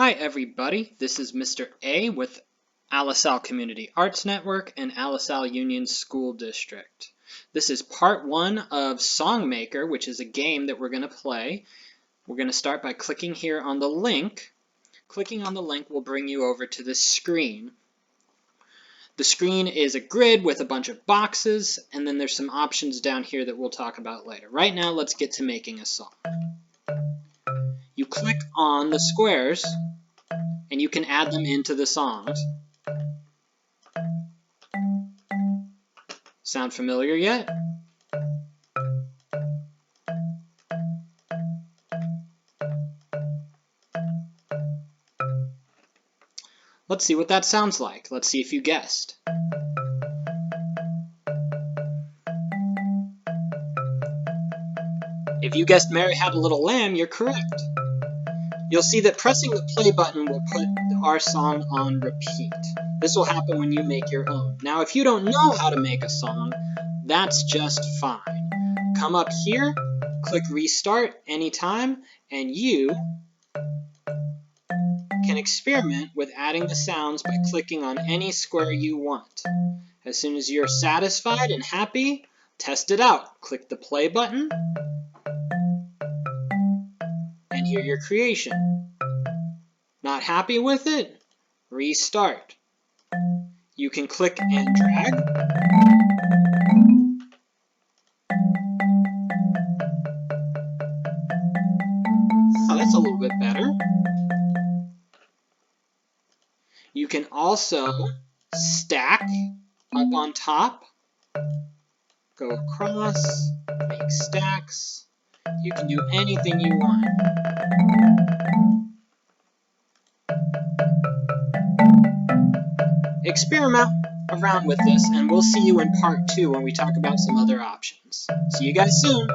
Hi everybody, this is Mr. A with AlisalCAN Community Arts Network and Alisal Union School District. This is part one of Songmaker, which is a game that we're going to play. We're going to start by clicking here on the link. Clicking on the link will bring you over to this screen. The screen is a grid with a bunch of boxes, and then there's some options down here that we'll talk about later. Right now, let's get to making a song. You click on the squares, and you can add them into the songs. Sound familiar yet? Let's see what that sounds like. Let's see if you guessed. If you guessed Mary Had a Little Lamb, you're correct. You'll see that pressing the play button will put our song on repeat. This will happen when you make your own. Now, if you don't know how to make a song, that's just fine. Come up here, click Restart anytime, and you can experiment with adding the sounds by clicking on any square you want. As soon as you're satisfied and happy, test it out. Click the play button, and hear your creation. Not happy with it? Restart. You can click and drag. Oh, that's a little bit better. You can also stack up on top, go across, make stacks. You can do anything you want. Experiment around with this, and we'll see you in part 2 when we talk about some other options. See you guys soon!